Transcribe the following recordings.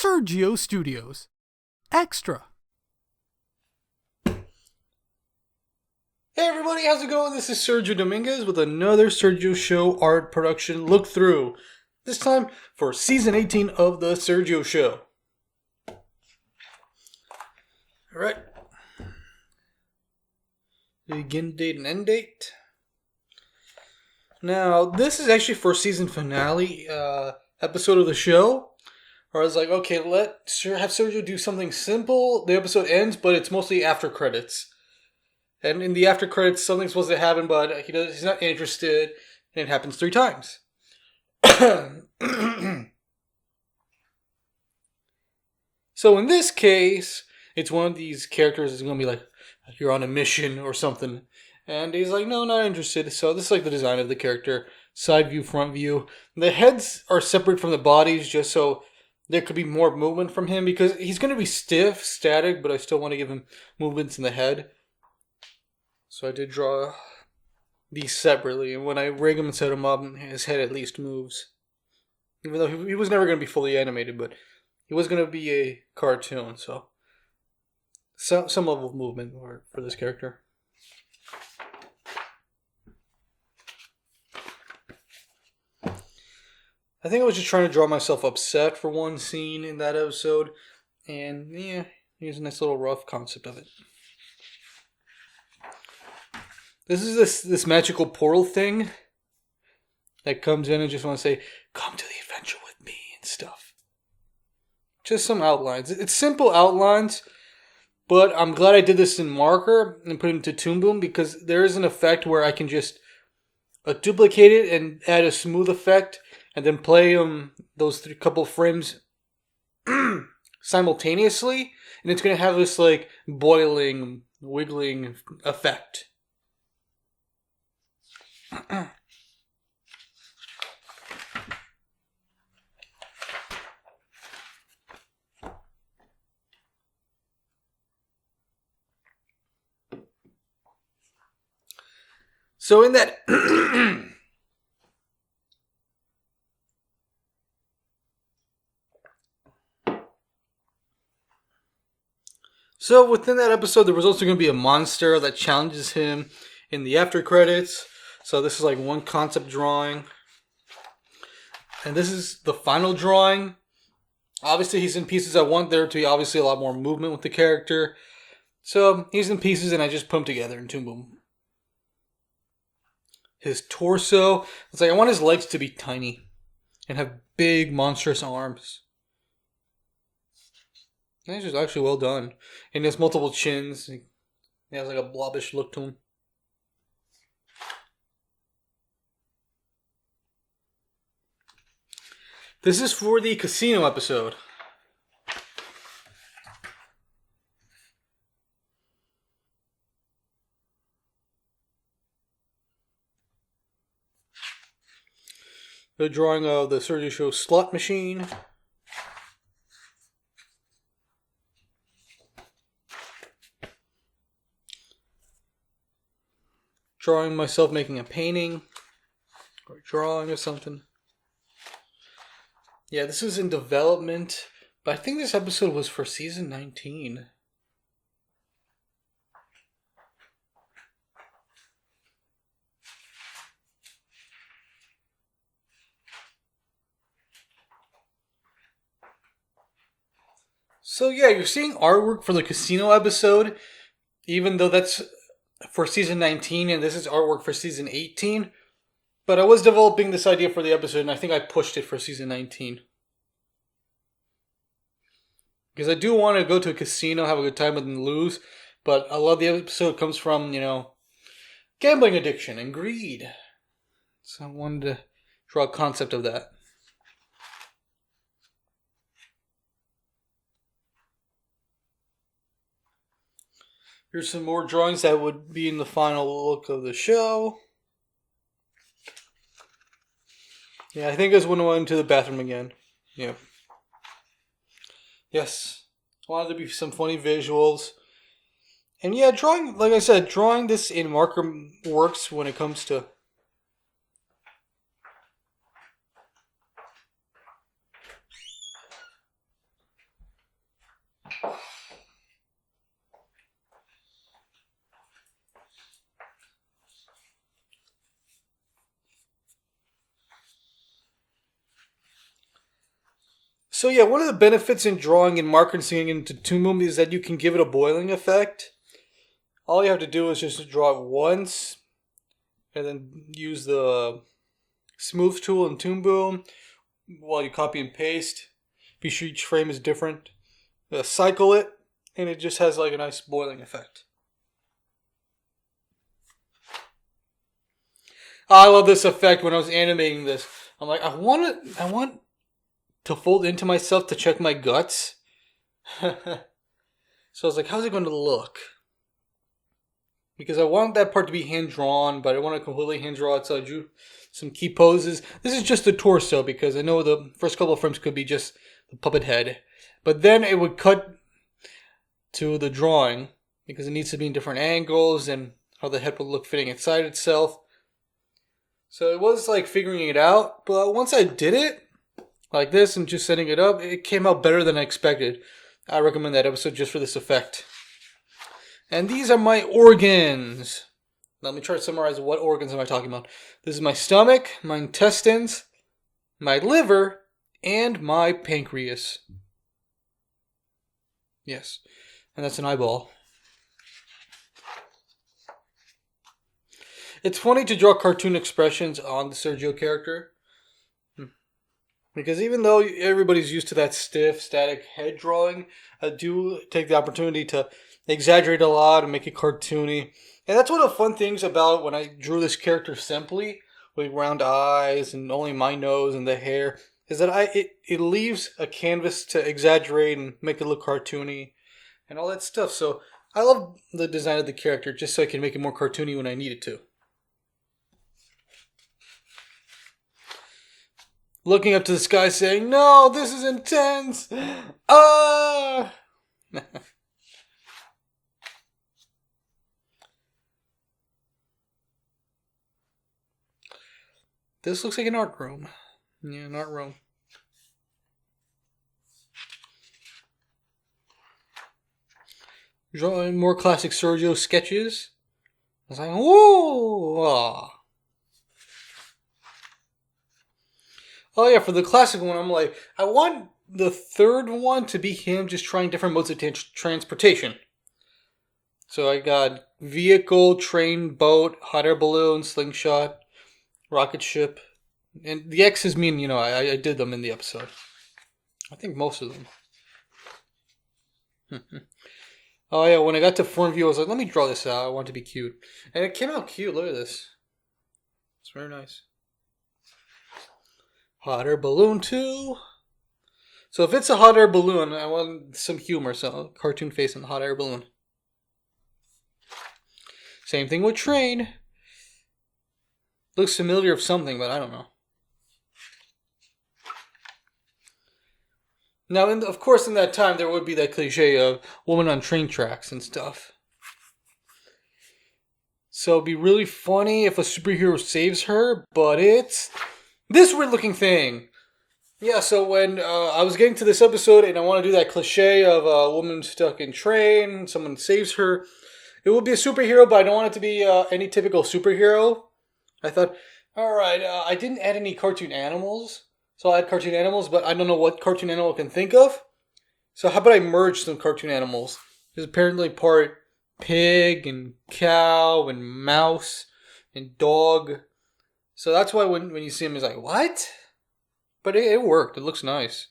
Sergio Studios. Extra. Hey everybody, how's it going? This is Sergio Dominguez with another Sergio Show art production look through. This time for season 18 of the Sergio Show. Alright. Begin date and end date. Now, this is actually for season finale episode of the show. Where I was like, okay, let's have Sergio do something simple. The episode ends, but it's mostly after credits. And in the after credits, something's supposed to happen, but he's not interested, and it happens 3 times. So in this case, it's one of these characters is going to be like, you're on a mission or something. And he's like, no, not interested. So this is like the design of the character. Side view, front view. The heads are separate from the bodies just so there could be more movement from him, because he's going to be stiff, static, but I still want to give him movements in the head. So I did draw these separately, and when I rig him and set him up, his head at least moves. Even though he was never going to be fully animated, but he was going to be a cartoon, so some level of movement for this character. I think I was just trying to draw myself upset for one scene in that episode, and yeah, here's a nice little rough concept of it. This is this magical portal thing that comes in and just want to say, come to the adventure with me and stuff. Just some outlines. It's simple outlines, but I'm glad I did this in marker and put it into Toon Boom, because there is an effect where I can just duplicate it and add a smooth effect and then play those couple frames simultaneously, and it's going to have this like boiling, wiggling effect. So in that So within that episode, there was also going to be a monster that challenges him in the after credits. So this is like one concept drawing. And this is the final drawing. Obviously, he's in pieces. I want there to be obviously a lot more movement with the character. So he's in pieces, and I just put them together in Toon Boom. His torso. It's like I want his legs to be tiny and have big, monstrous arms. And it's just actually well done. And he has multiple chins. He has like a blobbish look to him. This is for the casino episode. The drawing of the Sergio Show slot machine. Drawing myself making a painting. Or drawing or something. Yeah, this is in development, but I think this episode was for season 19. So yeah, you're seeing artwork for the casino episode, even though that's for season 19 and this is artwork for season 18. But I was developing this idea for the episode, and I think I pushed it for season 19. Because I do want to go to a casino, have a good time, and lose. But a lot of the episode comes from, gambling addiction and greed. So I wanted to draw a concept of that. Here's some more drawings that would be in the final look of the show. Yeah, I think it's when I went into the bathroom again. Yeah. Yes. I wanted to be some funny visuals. And yeah, drawing, like I said, drawing this in marker works when it comes to So yeah, one of the benefits in drawing and marketing into Toon Boom is that you can give it a boiling effect. All you have to do is just draw it once, and then use the smooth tool in Toon Boom while you copy and paste. Be sure each frame is different. Cycle it, and it just has like a nice boiling effect. I love this effect. When I was animating this, I'm like, I want to fold into myself to check my guts. So I was like, how's it going to look? Because I want that part to be hand-drawn, but I want to completely hand-draw it, so I drew some key poses. This is just the torso, because I know the first couple of frames could be just the puppet head. But then it would cut to the drawing, because it needs to be in different angles, and how the head would look fitting inside itself. So it was like figuring it out, but once I did it, like this, and just setting it up, it came out better than I expected. I recommend that episode just for this effect. And these are my organs. Let me try to summarize what organs am I talking about. This is my stomach, my intestines, my liver, and my pancreas. Yes, and that's an eyeball. It's funny to draw cartoon expressions on the Sergio character. Because even though everybody's used to that stiff, static head drawing, I do take the opportunity to exaggerate a lot and make it cartoony. And that's one of the fun things about when I drew this character simply, with round eyes and only my nose and the hair, is that it leaves a canvas to exaggerate and make it look cartoony and all that stuff. So I love the design of the character just so I can make it more cartoony when I need it to. Looking up to the sky saying, "No, this is intense! Ah!" This looks like an art room. Yeah, an art room. Drawing more classic Sergio sketches. I was like, whoa! Ah. Oh yeah, for the classic one, I'm like, I want the third one to be him just trying different modes of transportation. So I got vehicle, train, boat, hot air balloon, slingshot, rocket ship. And the X's mean, I did them in the episode. I think most of them. Oh yeah, when I got to front view, I was like, let me draw this out. I want it to be cute. And it came out cute. Look at this. It's very nice. Hot air balloon too. So if it's a hot air balloon, I want some humor. So cartoon face on the hot air balloon. Same thing with train. Looks familiar of something, but I don't know. Now, of course, in that time, there would be that cliche of woman on train tracks and stuff. So it'd be really funny if a superhero saves her, but it's this weird-looking thing. Yeah, so when I was getting to this episode and I want to do that cliche of a woman stuck in train, someone saves her, it would be a superhero, but I don't want it to be any typical superhero. I thought, alright, I didn't add any cartoon animals. So I'll add cartoon animals, but I don't know what cartoon animal I can think of. So how about I merge some cartoon animals? There's apparently part pig and cow and mouse and dog. So that's why when you see him, he's like, what? But it worked. It looks nice.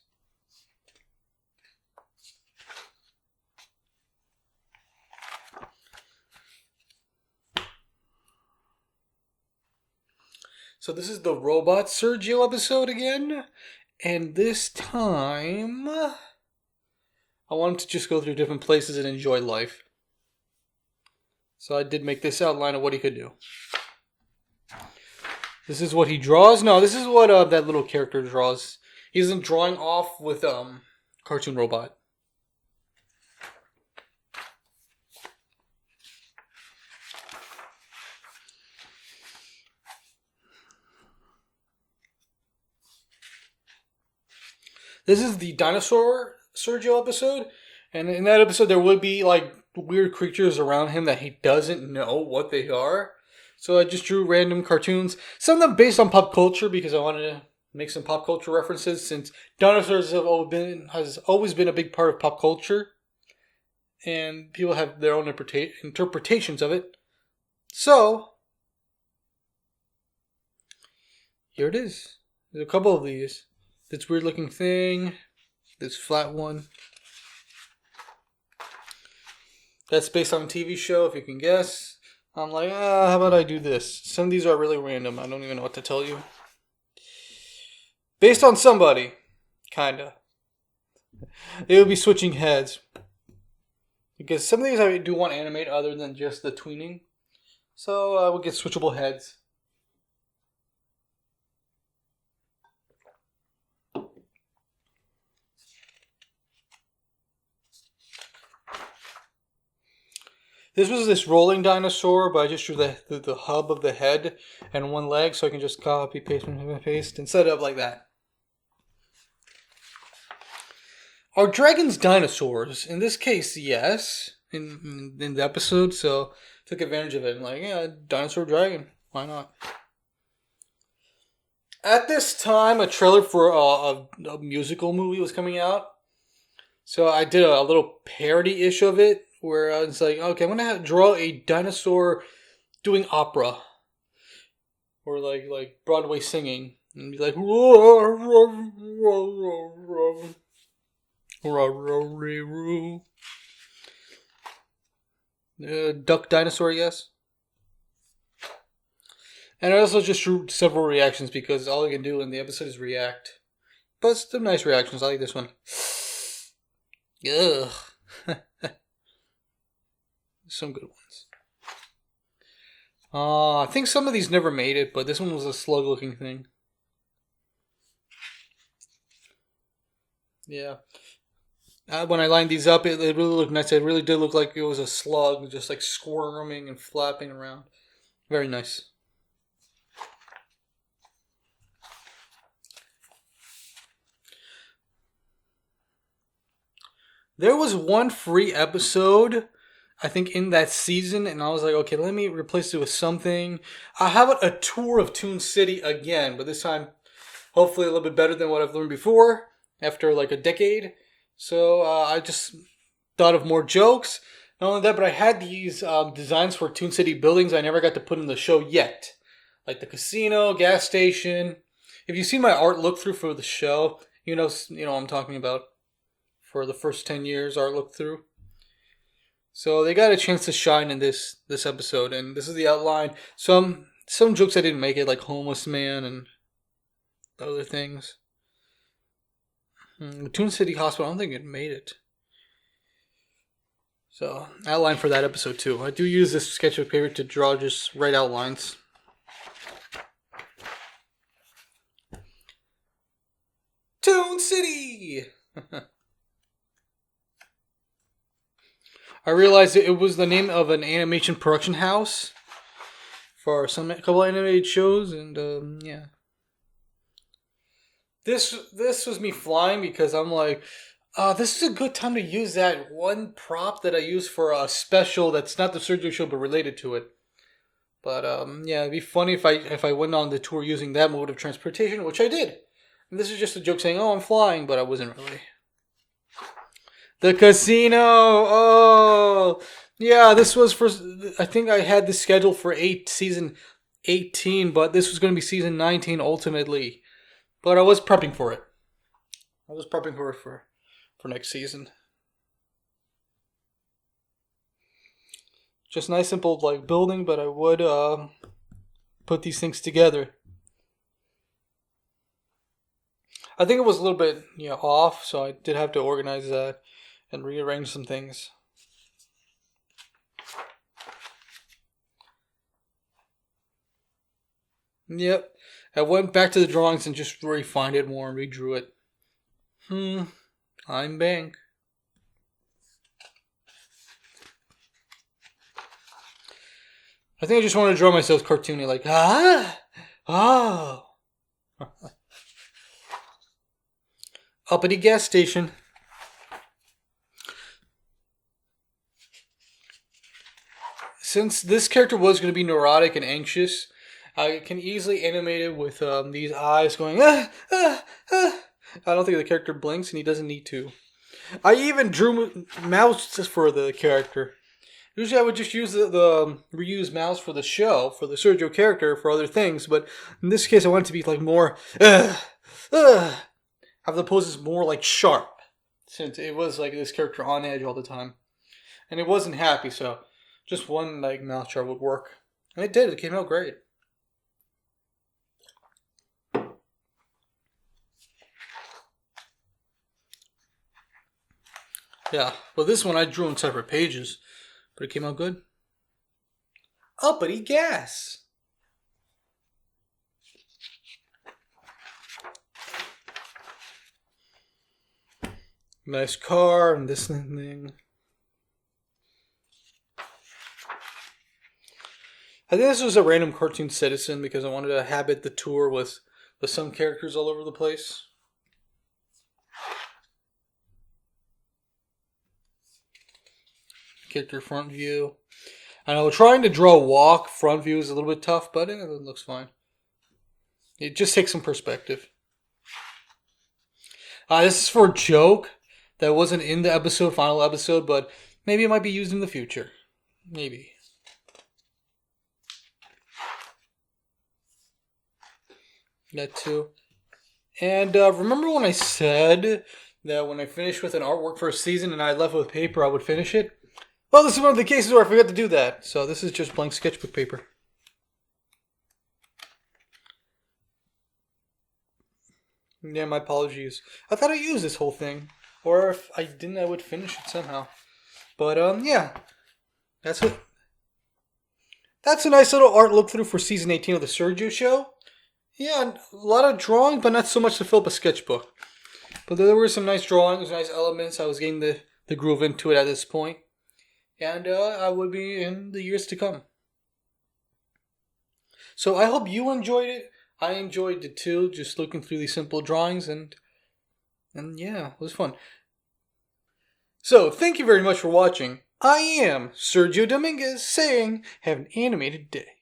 So this is the Robot Sergio episode again. And this time, I want him to just go through different places and enjoy life. So I did make this outline of what he could do. This is what he draws. No, this is what that little character draws. He isn't drawing off with Cartoon Robot. This is the Dinosaur Sergio episode. And in that episode, there would be like weird creatures around him that he doesn't know what they are. So I just drew random cartoons. Some of them based on pop culture because I wanted to make some pop culture references since dinosaurs has always been a big part of pop culture, and people have their own interpretations of it. So here it is. There's a couple of these. This weird looking thing, this flat one. That's based on a TV show, if you can guess. I'm like, how about I do this? Some of these are really random. I don't even know what to tell you. Based on somebody. Kinda. It would be switching heads. Because some of these I do want to animate other than just the tweening. So I would get switchable heads. This was this rolling dinosaur, but I just drew the hub of the head and one leg, so I can just copy, paste, and set it up like that. Are dragons dinosaurs? In this case, yes. In the episode, so took advantage of it. I'm like, yeah, dinosaur dragon. Why not? At this time, a trailer for a musical movie was coming out. So I did a little parody-ish of it, where I was like, okay, I'm going to draw a dinosaur doing opera. Or like Broadway singing. And be like, roar, roar, roar, roar, roar, roar. Duck dinosaur, yes. And I also just drew several reactions because all I can do in the episode is react. But some nice reactions. I like this one. Ugh. Some good ones. I think some of these never made it, but this one was a slug-looking thing. Yeah. When I lined these up, it really looked nice. It really did look like it was a slug, just like squirming and flapping around. Very nice. There was one free episode, I think, in that season, and I was like, okay, let me replace it with something. How about a tour of Toon City again, but this time, hopefully a little bit better than what I've learned before, after like a decade. So I just thought of more jokes. Not only that, but I had these designs for Toon City buildings I never got to put in the show yet. Like the casino, gas station. If you've seen my art look through for the show, you know what I'm talking about. For the first 10 years, art look through. So they got a chance to shine in this episode, and this is the outline. Some jokes I didn't make it, like homeless man and other things. Toon City Hospital, I don't think it made it. So, outline for that episode too. I do use this sketchbook paper to draw just right outlines. Toon City! I realized it was the name of an animation production house for a couple animated shows, and yeah. This was me flying because I'm like, this is a good time to use that one prop that I used for a special that's not the Sergio show but related to it. But yeah, it'd be funny if I went on the tour using that mode of transportation, which I did. And this is just a joke saying, oh, I'm flying, but I wasn't really. The casino! Oh! Yeah, this was for... I think I had this scheduled for season 18, but this was going to be season 19 ultimately. But I was prepping for it. I was prepping for next season. Just nice, simple, like, building, but I would put these things together. I think it was a little bit off, so I did have to organize that and rearrange some things. Yep. I went back to the drawings and just refined it more and redrew it. I'm Bank. I think I just want to draw myself cartoony, like, oh. Uppity gas station. Since this character was going to be neurotic and anxious, I can easily animate it with these eyes going, ah, ah, ah. I don't think the character blinks, and he doesn't need to. I even drew mouse for the character. Usually I would just use the reuse mouse for the show, for the Sergio character, for other things, but in this case I want it to be like more, have the poses more like sharp, since it was like this character on edge all the time. And it wasn't happy, so just one like mouse chart would work. And it did, it came out great. Yeah, well this one I drew on separate pages, but it came out good. Uppity gas! Nice car and this thing. I think this was a random cartoon citizen because I wanted to habit the tour with some characters all over the place. Character front view. I know trying to draw a walk front view is a little bit tough, but it looks fine. It just takes some perspective. This is for a joke that wasn't in the final episode, but maybe it might be used in the future. Maybe. That too. And remember when I said that when I finished with an artwork for a season and I left it with paper, I would finish it? Well, this is one of the cases where I forgot to do that. So this is just blank sketchbook paper. Yeah, my apologies. I thought I used this whole thing. Or if I didn't, I would finish it somehow. But, yeah. That's it. That's a nice little art look through for season 18 of the Sergio show. Yeah, a lot of drawing, but not so much to fill up a sketchbook. But there were some nice drawings, nice elements. I was getting the groove into it at this point. And I would be in the years to come. So I hope you enjoyed it. I enjoyed it too, just looking through these simple drawings, and yeah, it was fun. So, thank you very much for watching. I am Sergio Dominguez saying, have an animated day.